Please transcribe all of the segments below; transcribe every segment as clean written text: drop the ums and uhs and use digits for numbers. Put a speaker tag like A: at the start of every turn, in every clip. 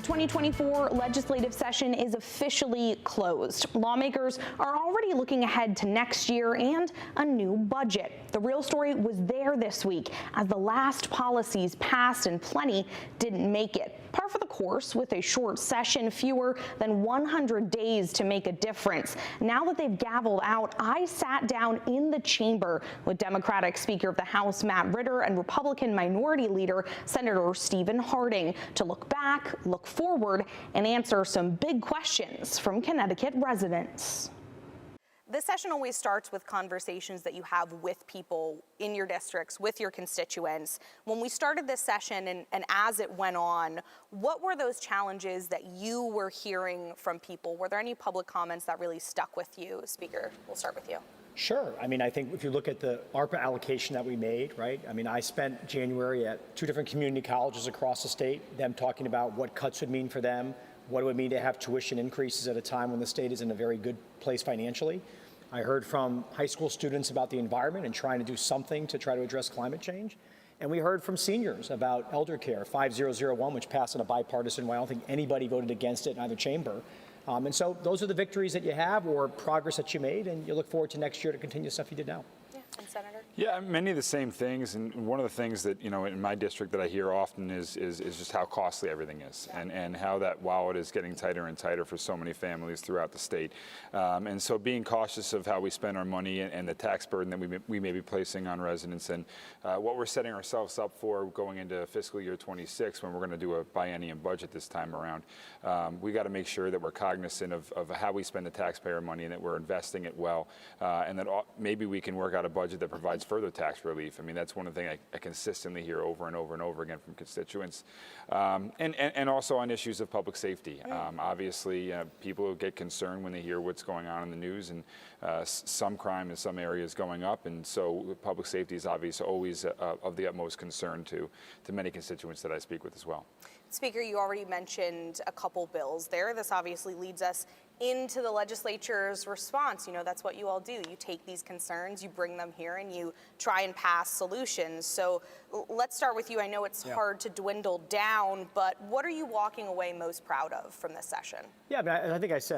A: The 2024 legislative session is officially closed. Lawmakers are already looking ahead to next year and a new budget. The real story was there this week as the last policies passed and plenty didn't make it. Par for the course with a short session, fewer than 100 days to make a difference. Now that they've gavelled out, I sat down in the chamber with Democratic Speaker of the House Matt Ritter and Republican Minority Leader Senator Stephen Harding to look back, look forward, and answer some big questions from Connecticut residents. This session always starts with conversations that you have with people in your districts, with your constituents. When we started this session and as it went on, what were those challenges that you were hearing from people? Were there any public comments that really stuck with you? Speaker, we'll start with you.
B: Sure. I mean, I think if you look at the ARPA allocation that we made, right? I mean, I spent January at 2 different community colleges across the state, them talking about what cuts would mean for them, what it would mean to have tuition increases at a time when the state is in a very good place financially. I heard from high school students about the environment and trying to do something to try to address climate change. And we heard from seniors about elder care 5001, which passed in a bipartisan way. I don't think anybody voted against it in either chamber. And so those are the victories that you have or progress that you made, and you look forward to next year to continue the stuff you did now.
A: Yeah, and Senator?
C: Yeah, many of the same things, and one of the things that, you know, in my district that I hear often is just how costly everything is, and how that wallet is getting tighter and tighter for so many families throughout the state. And so being cautious of how we spend our money and the tax burden that we may be placing on residents, and what we're setting ourselves up for going into fiscal year 26 when we're going to do a biennium budget this time around. We got to make sure that we're cognizant of how we spend the taxpayer money and that we're investing it well, and that maybe we can work out a budget that provides further tax relief. I mean, that's one of the things I consistently hear over and over and over again from constituents. And also on issues of public safety. Obviously, people get concerned when they hear what's going on in the news, and some crime in some areas going up. And so public safety is obviously always of the utmost concern to many constituents that I speak with as well.
A: Speaker, you already mentioned a couple bills there. This obviously leads us into the legislature's response. You know, that's what you all do. You take these concerns, you bring them here, and you try and pass solutions. So let's start with you. I know it's hard to dwindle down, but what are you walking away most proud of from this session? Yeah,
B: but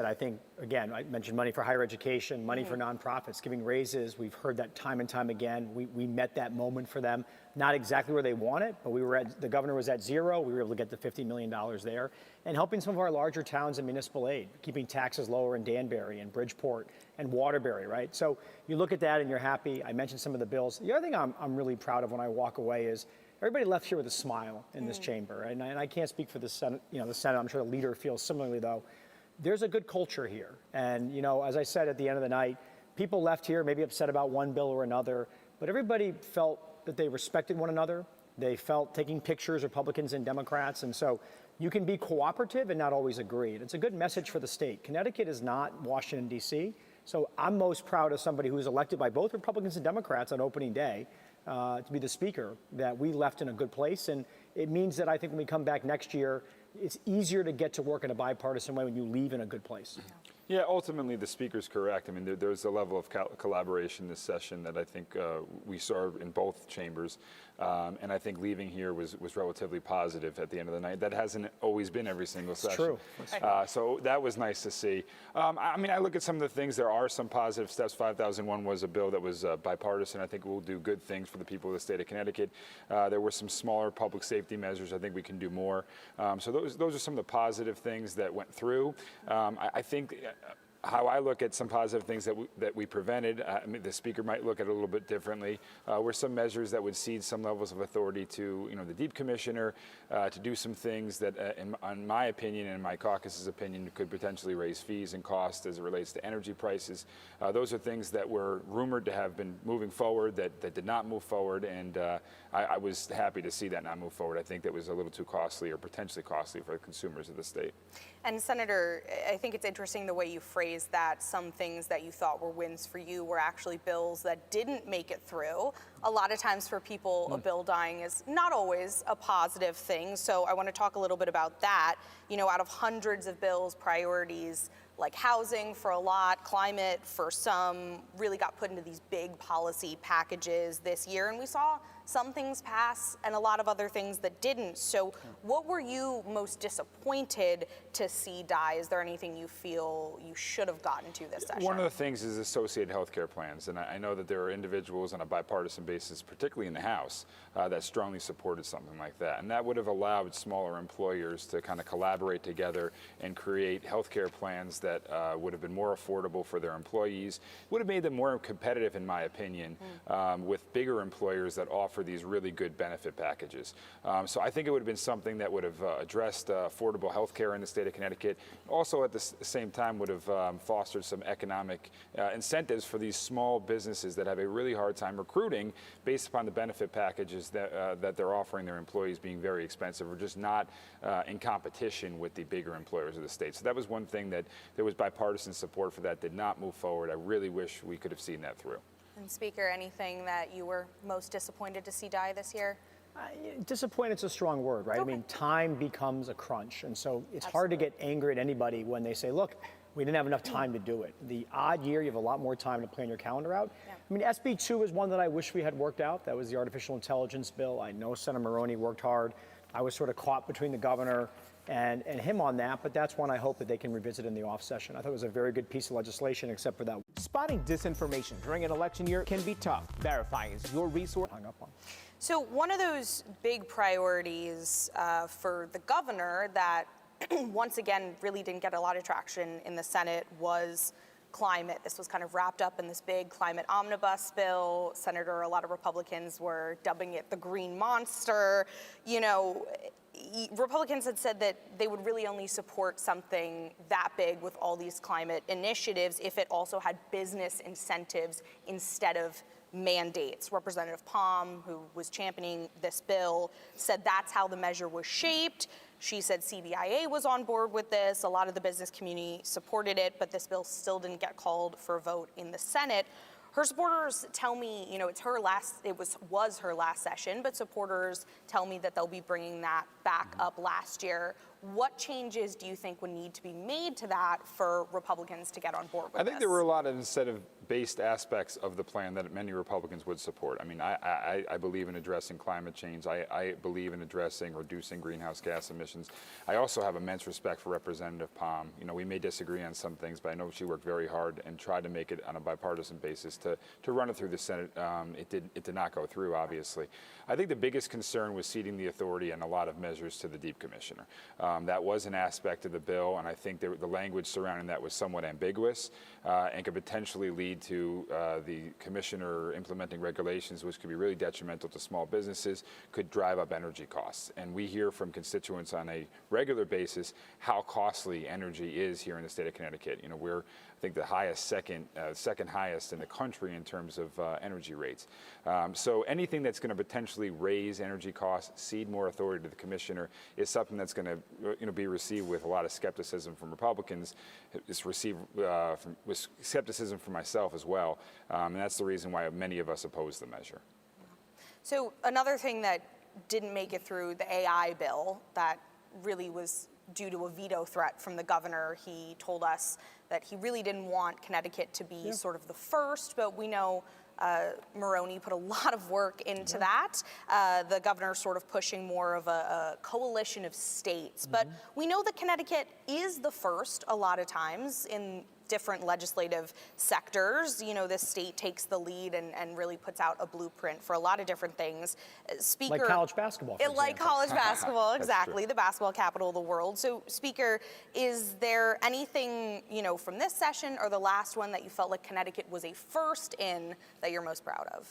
B: I think, again, I mentioned money for higher education, money for nonprofits, giving raises. We've heard that time and time again. We met that moment for them. Not exactly where they want it, but the governor was at 0. We were able to get the $50 million there, and helping some of our larger towns in municipal aid, keeping taxes lower in Danbury and Bridgeport and Waterbury, right? So you look at that and you're happy. I mentioned some of the bills. The other thing I'm really proud of when I walk away is everybody left here with a smile in this chamber, and I can't speak for the Senate. You know, the Senate. I'm sure the leader feels similarly, though. There's a good culture here, and you know, as I said at the end of the night, people left here maybe upset about one bill or another, but everybody felt that they respected one another. They felt taking pictures, Republicans and Democrats, and so you can be cooperative and not always agree. It's a good message for the state. Connecticut is not Washington, D.C., so I'm most proud of somebody who was elected by both Republicans and Democrats on opening day to be the speaker, that we left in a good place, and it means that I think when we come back next year, it's easier to get to work in a bipartisan way when you leave in a good place.
C: Yeah, ultimately the speaker's correct. I mean, there's a level of collaboration this session that I think we saw in both chambers, and I think leaving here was relatively positive at the end of the night. That hasn't always been every single session.
B: True.
C: So that was nice to see. I mean, I look at some of the things. There are some positive steps. 5001 was a bill that was bipartisan. I think it will do good things for the people of the state of Connecticut. There were some smaller public safety measures. I think we can do more. So those are some of the positive things that went through. I think how I look at some positive things that we prevented, I mean, the speaker might look at it a little bit differently, were some measures that would cede some levels of authority to, you know, the Deep Commissioner to do some things that, in my opinion and my caucus's opinion, could potentially raise fees and costs as it relates to energy prices. Those are things that were rumored to have been moving forward that did not move forward, and I was happy to see that not move forward. I think that was a little too costly or potentially costly for the consumers of the state.
A: And Senator, I think it's interesting the way you phrase that some things that you thought were wins for you were actually bills that didn't make it through. A lot of times for people, a bill dying is not always a positive thing. So I want to talk a little bit about that. You know, out of hundreds of bills, priorities like housing for a lot, climate for some, really got put into these big policy packages this year. And we saw
D: some things pass and a lot of other things that didn't. So what were you most disappointed to see die? Is there anything you feel you should have gotten to this session?
C: One of the things is associated healthcare plans, and I know that there are individuals on a bipartisan basis, particularly in the House, that strongly supported something like that. And that would have allowed smaller employers to kind of collaborate together and create healthcare plans that would have been more affordable for their employees, would have made them more competitive, in my opinion, with bigger employers that offer these really good benefit packages. So I think it would have been something that would have addressed affordable health care in the state of Connecticut. Also, at the same time, would have fostered some economic incentives for these small businesses that have a really hard time recruiting based upon the benefit packages that they're offering their employees being very expensive or just not in competition with the bigger employers of the state. So that was one thing that there was bipartisan support for that did not move forward. I really wish we could have seen that through.
D: And Speaker, anything that you were most disappointed to see die this year?
B: Disappointed's a strong word, right?
D: Okay.
B: I mean, time becomes a crunch. And so it's hard to get angry at anybody when they say, look, we didn't have enough time to do it. The odd year, you have a lot more time to plan your calendar out.
D: Yeah.
B: I mean, SB 2 is one that I wish we had worked out. That was the artificial intelligence bill. I know Senator Maroney worked hard. I was sort of caught between the governor and him on that, but that's one I hope that they can revisit in the off session. I thought it was a very good piece of legislation, except for that.
E: Spotting disinformation during an election year can be tough. Verifying is your resource.
B: Hung up on.
D: So one of those big priorities for the governor that once again really didn't get a lot of traction in the Senate was climate. This was kind of wrapped up in this big climate omnibus bill. A lot of Republicans were dubbing it the green monster. You know, Republicans had said that they would really only support something that big with all these climate initiatives if it also had business incentives instead of mandates. Representative Palm, who was championing this bill, said that's how the measure was shaped. She said CBIA was on board with this. A lot of the business community supported it, but this bill still didn't get called for a vote in the Senate. Her supporters tell me, you know, it was her last session, but supporters tell me that they'll be bringing that back up last year. What changes do you think would need to be made to that for Republicans to get on board with this?
C: I think there were a lot of incentive-based aspects of the plan that many Republicans would support. I mean, I believe in addressing climate change. I believe in reducing greenhouse gas emissions. I also have immense respect for Representative Palm. You know, we may disagree on some things, but I know she worked very hard and tried to make it on a bipartisan basis to run it through the Senate. It did not go through, obviously. I think the biggest concern was ceding the authority and a lot of measures to the Deep Commissioner. That was an aspect of the bill, and I think the language surrounding that was somewhat ambiguous and could potentially lead to the commissioner implementing regulations which could be really detrimental to small businesses, could drive up energy costs. And we hear from constituents on a regular basis how costly energy is here in the state of Connecticut. You know, we're, I think, the second highest in the country in terms of energy rates. So anything that's going to potentially raise energy costs, cede more authority to the commissioner, is something that's going to be received with a lot of skepticism from Republicans. It's received with skepticism from myself as well, and that's the reason why many of us oppose the measure.
D: So another thing that didn't make it through the AI bill that really was due to a veto threat from the governor. He told us that he really didn't want Connecticut to be sort of the first, but we know Maroney put a lot of work into that. The governor sort of pushing more of a coalition of states. But we know that Connecticut is the first a lot of times in different legislative sectors. You know, this state takes the lead and really puts out a blueprint for a lot of different things. Speaker,
B: like college basketball, for example.
D: Like college basketball, exactly, the basketball capital of the world. So, Speaker, is there anything, you know, from this session or the last one that you felt like Connecticut was a first in that you're most proud of?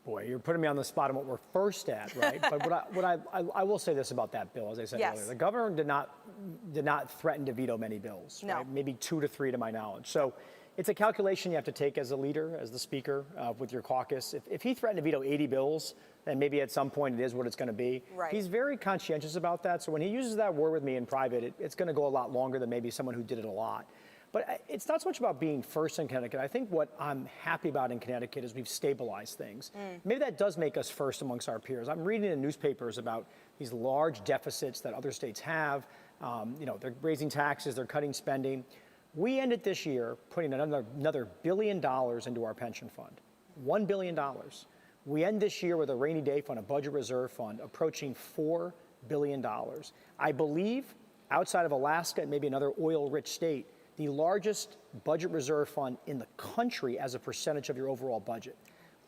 B: Boy, you're putting me on the spot on what we're first at, right? But I will say this about that bill, as I said earlier. The governor did not threaten to veto many bills, right? Maybe 2 to 3 to my knowledge. So it's a calculation you have to take as a leader, as the speaker with your caucus. If he threatened to veto 80 bills, then maybe at some point it is what it's going to be.
D: Right.
B: He's very conscientious about that. So when he uses that word with me in private, it's going to go a lot longer than maybe someone who did it a lot. But it's not so much about being first in Connecticut. I think what I'm happy about in Connecticut is we've stabilized things. Maybe that does make us first amongst our peers. I'm reading in newspapers about these large deficits that other states have. You know, they're raising taxes, they're cutting spending. We ended this year putting another $1 billion into our pension fund. $1 billion. We end this year with a rainy day fund, a budget reserve fund, approaching $4 billion. I believe, outside of Alaska and maybe another oil-rich state, the largest budget reserve fund in the country as a percentage of your overall budget.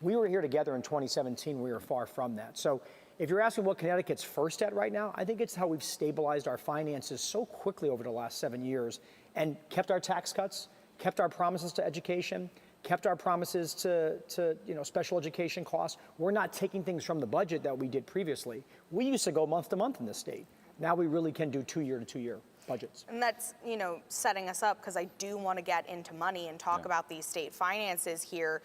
B: We were here together in 2017. We were far from that. So if you're asking what Connecticut's first at right now, I think it's how we've stabilized our finances so quickly over the last 7 years and kept our tax cuts, kept our promises to education, kept our promises to special education costs. We're not taking things from the budget that we did previously. We used to go month to month in this state. Now we really can do 2 year to 2 year budgets.
D: And that's, setting us up, because I do want to get into money and talk about these state finances here,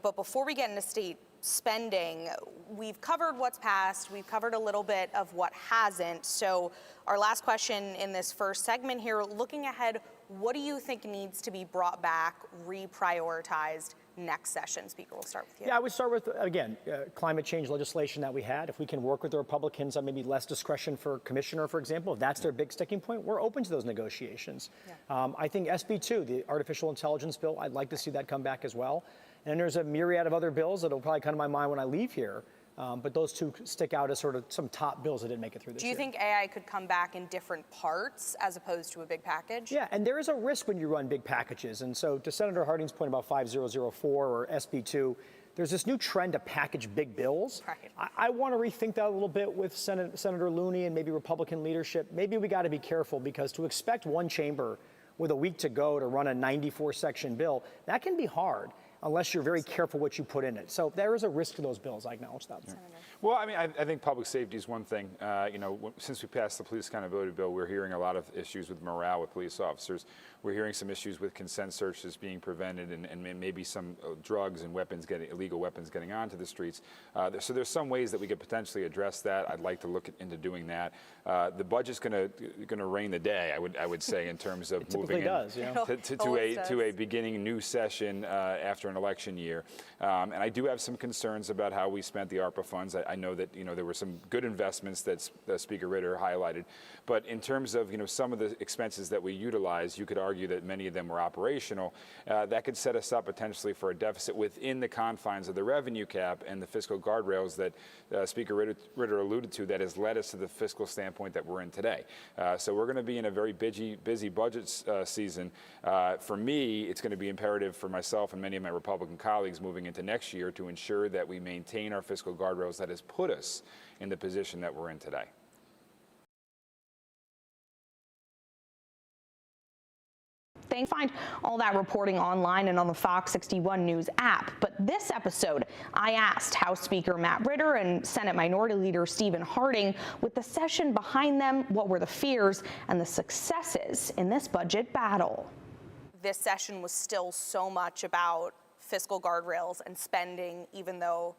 D: but before we get into state spending, we've covered what's passed, we've covered a little bit of what hasn't. So our last question in this first segment here, looking ahead, what do you think needs to be brought back, reprioritized next session? Speaker, we'll start with you.
B: Yeah, I would start with, again, climate change legislation that we had. If we can work with the Republicans on maybe less discretion for commissioner, for example, if that's their big sticking point, we're open to those negotiations. Yeah. I think SB2, the artificial intelligence bill, I'd like to see that come back as well. And there's a myriad of other bills that'll probably come to my mind when I leave here. But those two stick out as sort of some top bills that didn't make it through this year.
D: Do you think AI could come back in different parts as opposed to a big package?
B: Yeah, and there is a risk when you run big packages. And so to Senator Harding's point about 5004 or SB2, there's this new trend to package big bills.
D: Right.
B: I want to rethink that a little bit with Senator Looney and maybe Republican leadership. Maybe we got to be careful, because to expect one chamber with a week to go to run a 94-section bill, that can be hard, unless you're very careful what you put in it. So there is a risk to those bills. I acknowledge that. Yeah.
C: Well, I mean, I think public safety is one thing. Since we passed the police accountability bill, we're hearing a lot of issues with morale with police officers. We're hearing some issues with consent searches being prevented, and maybe some drugs and illegal weapons getting onto the streets. So there's some ways that we could potentially address that. I'd like to look into doing that. The budget's going to reign the day, I would say, in terms of moving to a beginning new session after an election year. And I do have some concerns about how we spent the ARPA funds. I know that there were some good investments that Speaker Ritter highlighted, but in terms of some of the expenses that we utilized, you could argue that many of them were operational. That could set us up potentially for a deficit within the confines of the revenue cap and the fiscal guardrails that Speaker Ritter alluded to, that has led us to the fiscal standpoint that we're in today. So we're going to be in a very busy budget season. For me, it's going to be imperative for myself and many of my Republican colleagues moving into next year to ensure that we maintain our fiscal guardrails that has put us in the position that we're in today.
A: Thanks. Find all that reporting online and on the Fox 61 News app. But this episode, I asked House Speaker Matt Ritter and Senate Minority Leader Stephen Harding, with the session behind them, what were the fears and the successes in this budget battle?
D: This session was still so much about fiscal guardrails and spending, even though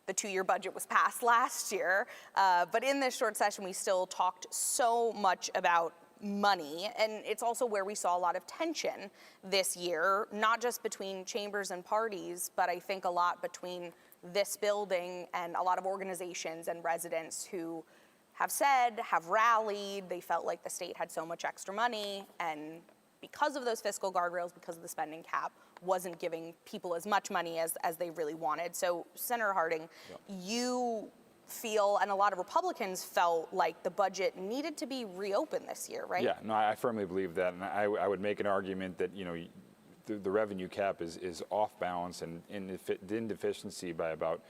D: the 2-year budget was passed last year. But in this short session, we still talked so much about money, and it's also where we saw a lot of tension this year, not just between chambers and parties, but I think a lot between this building and a lot of organizations and residents who have rallied. They felt like the state had so much extra money, and because of those fiscal guardrails, because of the spending cap, wasn't giving people as much money as they really wanted. So, Senator Harding, you feel, and a lot of Republicans felt, like the budget needed to be reopened this year, right?
C: Yeah, no, I firmly believe that, and I would make an argument that the revenue cap is off balance and in deficiency by about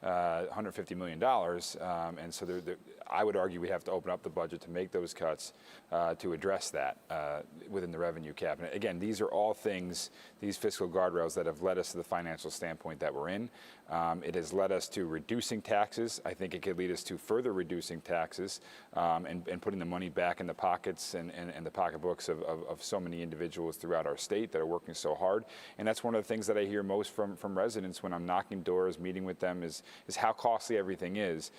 C: $150 million, and so I would argue we have to open up the budget to make those cuts to address that within the revenue cap. And again, these are all things, these fiscal guardrails, that have led us to the financial standpoint that we're in. It has led us to reducing taxes. I think it could lead us to further reducing taxes and putting the money back in the pockets and the pocketbooks of so many individuals throughout our state that are working so hard. And that's one of the things that I hear most from residents when I'm knocking doors, meeting with them, is how costly everything is.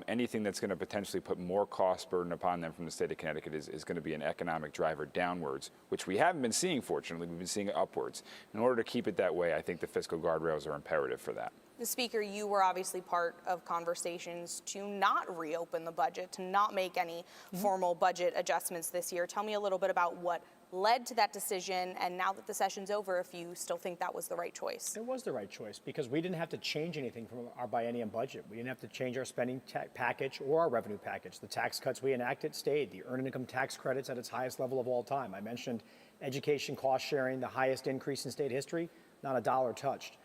C: Anything that's going to potentially put more cost burden upon them from the state of Connecticut is going to be an economic driver downwards, which we haven't been seeing, fortunately. We've been seeing it upwards. In order to keep it that way, I think the fiscal guardrails are imperative for that.
D: The Speaker, you were obviously part of conversations to not reopen the budget, to not make any formal budget adjustments this year. Tell me a little bit about what led to that decision, and now that the session's over, if you still think that was the right choice.
B: It was the right choice because we didn't have to change anything from our biennium budget. We didn't have to change our spending package or our revenue package. The tax cuts we enacted stayed. The earned income tax credits at its highest level of all time. I mentioned education cost sharing, the highest increase in state history, not a dollar touched.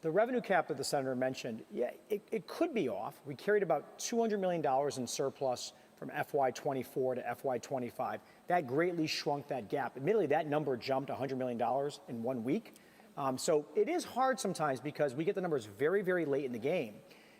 B: The revenue cap that the senator mentioned, yeah, it could be off. We carried about $200 million in surplus from FY24 to FY25. That greatly shrunk that gap. Admittedly, that number jumped $100 million in 1 week. So it is hard sometimes because we get the numbers very, very late in the game.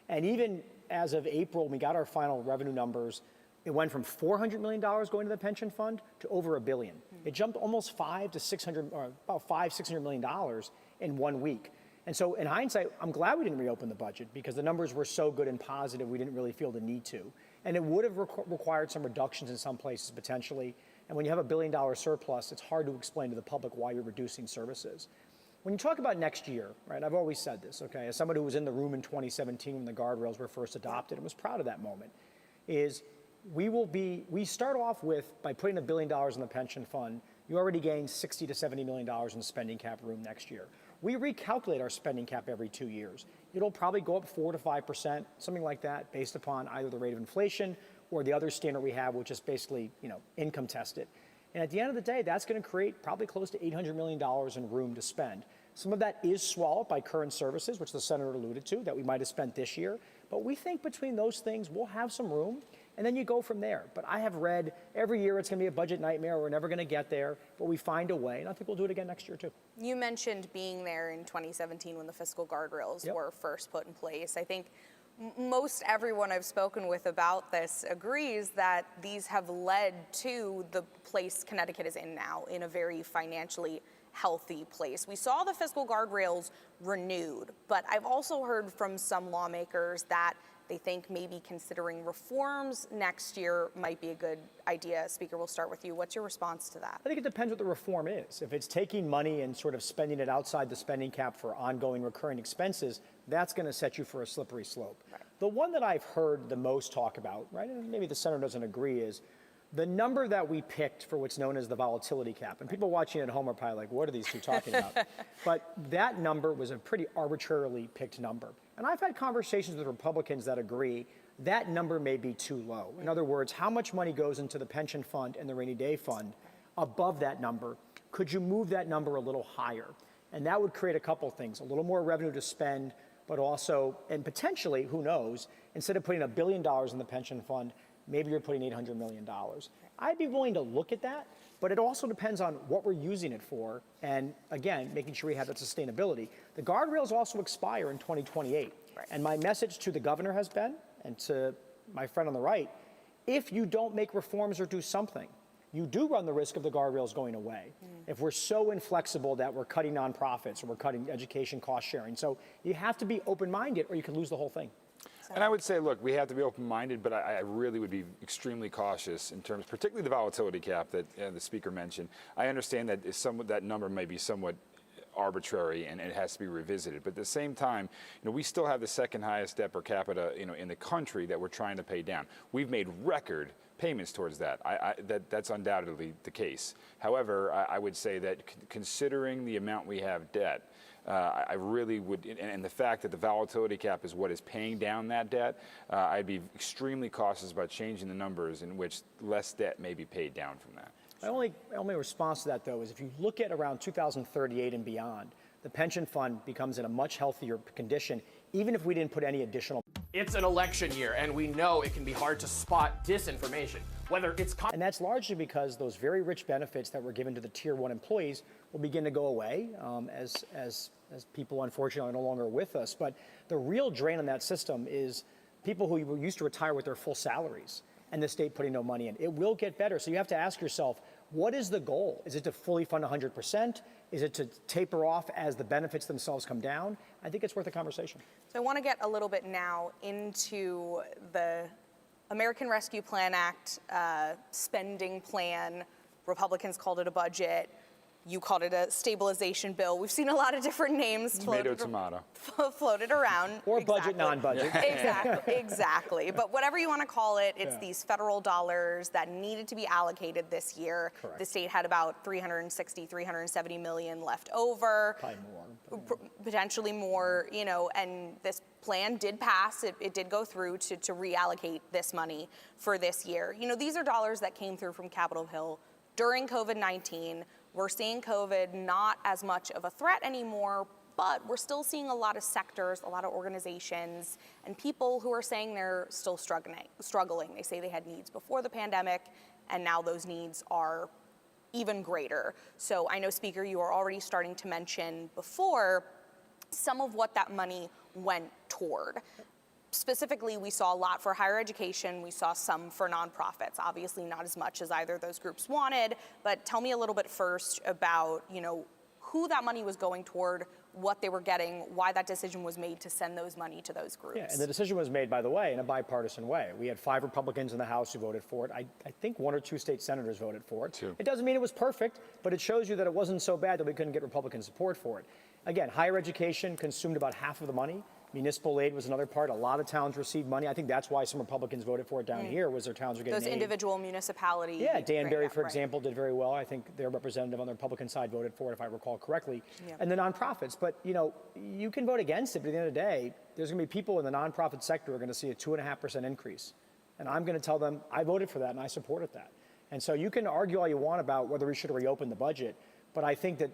B: And even as of April, when we got our final revenue numbers, it went from $400 million going to the pension fund to over $1 billion. It jumped almost $500 to $600 million in 1 week. And so in hindsight, I'm glad we didn't reopen the budget because the numbers were so good and positive, we didn't really feel the need to. And it would have required some reductions in some places potentially. And when you have $1 billion surplus, it's hard to explain to the public why you're reducing services. When you talk about next year, right, I've always said this, okay, as somebody who was in the room in 2017 when the guardrails were first adopted and was proud of that moment, is we start off with, by putting $1 billion in the pension fund, you already gain $60 to $70 million in spending cap room next year. We recalculate our spending cap every 2 years. It'll probably go up 4 to 5%, something like that, based upon either the rate of inflation or the other standard we have, which is basically, income tested. And at the end of the day, that's going to create probably close to $800 million in room to spend. Some of that is swallowed by current services, which the senator alluded to, that we might have spent this year. But we think between those things, we'll have some room. And then you go from there. But I have read every year it's going to be a budget nightmare. We're never going to get there. But we find a way. And I think we'll do it again next year, too.
D: You mentioned being there in 2017 when the fiscal guardrails were first put in place. I think most everyone I've spoken with about this agrees that these have led to the place Connecticut is in now, in a very financially healthy place. We saw the fiscal guardrails renewed, but I've also heard from some lawmakers that they think maybe considering reforms next year might be a good idea. Speaker, we'll start with you. What's your response to that?
B: I think it depends what the reform is. If it's taking money and sort of spending it outside the spending cap for ongoing recurring expenses, that's going to set you for a slippery slope. Right. The one that I've heard the most talk about, right, and maybe the senator doesn't agree, is the number that we picked for what's known as the volatility cap. And people watching at home are probably like, what are these two talking about? But that number was a pretty arbitrarily picked number. And I've had conversations with Republicans that agree that number may be too low. In other words, how much money goes into the pension fund and the rainy day fund above that number? Could you move that number a little higher? And that would create a couple things, a little more revenue to spend, but also, and potentially, who knows, instead of putting $1 billion in the pension fund, maybe you're putting $800 million. I'd be willing to look at that, but it also depends on what we're using it for, and again, making sure we have that sustainability. The guardrails also expire in 2028, and my message to the governor has been, and to my friend on the right, if you don't make reforms or do something, you do run the risk of the guardrails going away. If we're so inflexible that we're cutting nonprofits or we're cutting education cost sharing. So you have to be open-minded or you can lose the whole thing.
C: And I would say, look, we have to be open-minded, but I really would be extremely cautious in terms, particularly the volatility cap that the speaker mentioned. I understand that that number may be somewhat arbitrary and it has to be revisited. But at the same time, we still have the second highest debt per capita, in the country that we're trying to pay down. We've made record payments towards that. That's undoubtedly the case. However, I would say that considering the amount we have debt, I really would, and the fact that the volatility cap is what is paying down that debt, I'd be extremely cautious about changing the numbers in which less debt may be paid down from that.
B: My only response to that, though, is if you look at around 2038 and beyond, the pension fund becomes in a much healthier condition, even if we didn't put any additional.
F: It's an election year, and we know it can be hard to spot disinformation, whether it's.
B: And that's largely because those very rich benefits that were given to the Tier 1 employees will begin to go away as people, unfortunately, are no longer with us. But the real drain on that system is people who were used to retire with their full salaries and the state putting no money in. It will get better. So you have to ask yourself, what is the goal? Is it to fully fund 100%? Is it to taper off as the benefits themselves come down? I think it's worth a conversation.
D: So I want to get a little bit now into the American Rescue Plan Act spending plan. Republicans called it a budget. You called it a stabilization bill. We've seen a lot of different names floated around.
B: Or budget, non-budget.
D: Exactly. But whatever you want to call it, it's these federal dollars that needed to be allocated this year.
B: Correct.
D: The state had about 370 million left over.
B: Probably more.
D: Potentially more, and this plan did pass. It did go through to reallocate this money for this year. These are dollars that came through from Capitol Hill during COVID-19. We're seeing COVID not as much of a threat anymore, but we're still seeing a lot of sectors, a lot of organizations, and people who are saying they're still struggling. They say they had needs before the pandemic, and now those needs are even greater. So I know, Speaker, you are already starting to mention before some of what that money went toward. Specifically, we saw a lot for higher education. We saw some for nonprofits. Obviously, not as much as either of those groups wanted. But tell me a little bit first about, who that money was going toward, what they were getting, why that decision was made to send those money to those groups.
B: Yeah, and the decision was made, by the way, in a bipartisan way. We had 5 Republicans in the House who voted for it. I think 1 or 2 state senators voted for it.
C: 2.
B: It doesn't mean it was perfect, but it shows you that it wasn't so bad that we couldn't get Republican support for it. Again, higher education consumed about half of the money. Municipal aid was another part. A lot of towns received money. I think that's why some Republicans voted for it down here, was their towns were getting
D: Those
B: aid.
D: Individual municipalities.
B: Yeah, Danbury, for example, did very well. I think their representative on the Republican side voted for it, if I recall correctly.
D: Yeah.
B: And the nonprofits. But, you can vote against it, but at the end of the day, there's going to be people in the nonprofit sector who are going to see a 2.5% increase. And I'm going to tell them, I voted for that and I supported that. And so you can argue all you want about whether we should reopen the budget, but I think that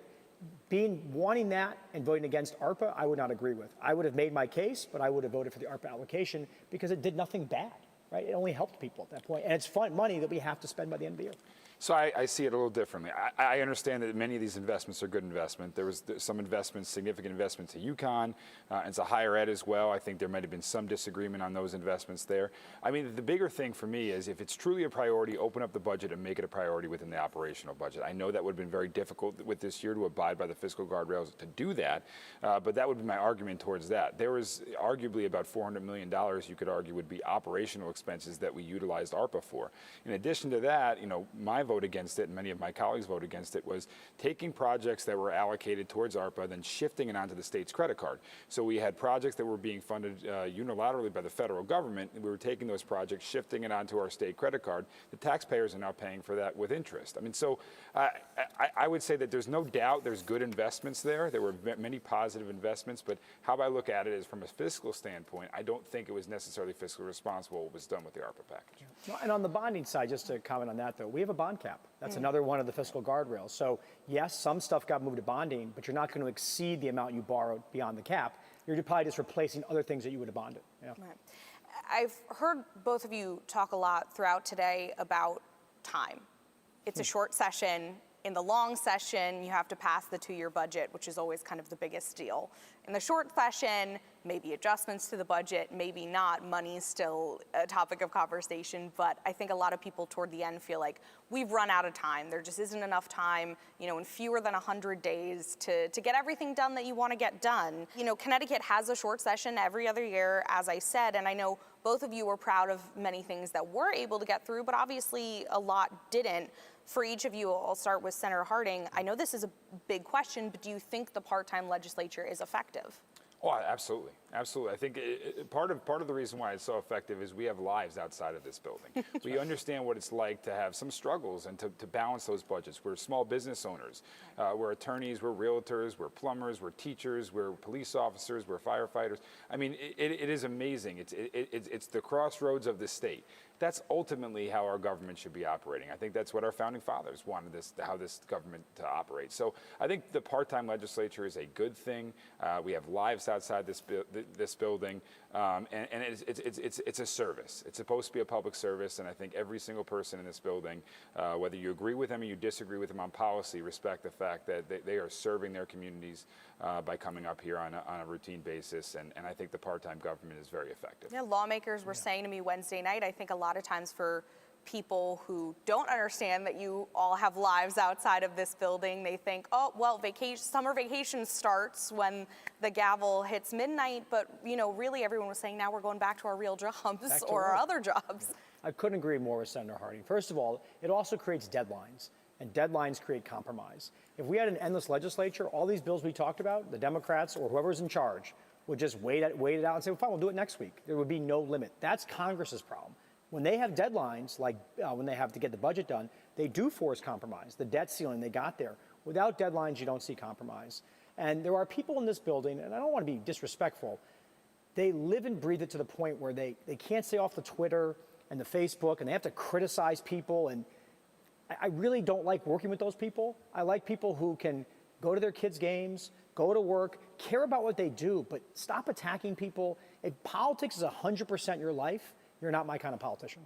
B: wanting that and voting against ARPA, I would not agree with. I would have made my case, but I would have voted for the ARPA allocation because it did nothing bad, right? It only helped people at that point. And it's fun money that we have to spend by the end of the year.
C: So I see it a little differently. I understand that many of these investments are good investment. There's some investments, significant investments to UConn, and to higher ed as well. I think there might have been some disagreement on those investments there. I mean, the bigger thing for me is if it's truly a priority, open up the budget and make it a priority within the operational budget. I know that would have been very difficult with this year to abide by the fiscal guardrails to do that, but that would be my argument towards that. There was arguably about $400 million you could argue would be operational expenses that we utilized ARPA for. In addition to that, my vote against it, and many of my colleagues voted against it, was taking projects that were allocated towards ARPA, then shifting it onto the state's credit card. So we had projects that were being funded unilaterally by the federal government, and we were taking those projects, shifting it onto our state credit card. The taxpayers are now paying for that with interest. I mean, so I would say that there's no doubt there's good investments there. There were many positive investments, but how I look at it is from a fiscal standpoint, I don't think it was necessarily fiscally responsible what was done with the ARPA package.
B: Well, and on the bonding side, just to comment on that, though, we have a bond cap. That's another one of the fiscal guardrails. So yes, some stuff got moved to bonding, but you're not going to exceed the amount you borrowed beyond the cap. You're probably just replacing other things that you would have bonded. Yeah.
D: Right. I've heard both of you talk a lot throughout today about time. It's a short session. In the long session, you have to pass the 2-year budget, which is always kind of the biggest deal. In the short session, maybe adjustments to the budget, maybe not. Money's still a topic of conversation, but I think a lot of people toward the end feel like we've run out of time. There just isn't enough time, in fewer than 100 days to get everything done that you want to get done. Connecticut has a short session every other year, as I said, and I know both of you were proud of many things that were able to get through, but obviously a lot didn't. For each of you, I'll start with Senator Harding. I know this is a big question, but do you think the part-time legislature is effective?
C: Oh, absolutely. Absolutely. I think part of the reason why it's so effective is we have lives outside of this building. We understand what it's like to have some struggles and to balance those budgets. We're small business owners. We're attorneys, we're realtors, we're plumbers, we're teachers, we're police officers, we're firefighters. I mean, it is amazing. It's the crossroads of the state. That's ultimately how our government should be operating. I think that's what our founding fathers wanted how this government to operate. So I think the part-time legislature is a good thing. We have lives outside this building, and it's a service. It's supposed to be a public service, and I think every single person in this building, whether you agree with them or you disagree with them on policy, respect the fact that they are serving their communities by coming up here on a routine basis, and I think the part-time government is very effective.
D: Yeah, lawmakers were saying to me Wednesday night, I think a lot of times for people who don't understand that you all have lives outside of this building, they think, oh, well, summer vacation starts when the gavel hits midnight, but really everyone was saying now we're going back to our real jobs or our other jobs.
B: I couldn't agree more with Senator Harding. First of all, it also creates deadlines. and deadlines create compromise. If we had an endless legislature, all these bills we talked about, the Democrats or whoever's in charge would just wait it out and say, well, fine, we'll do it next week. There would be no limit. That's Congress's problem. When they have deadlines, like when they have to get the budget done, they do force compromise. The debt ceiling, they got there. Without deadlines, you don't see compromise. And there are people in this building, and I don't want to be disrespectful, they live and breathe it to the point where they can't stay off the Twitter and the Facebook, and they have to criticize people. And I really don't like working with those people. I like people who can go to their kids' games, go to work, care about what they do, but stop attacking people. If politics is 100% your life, you're not my kind of politician.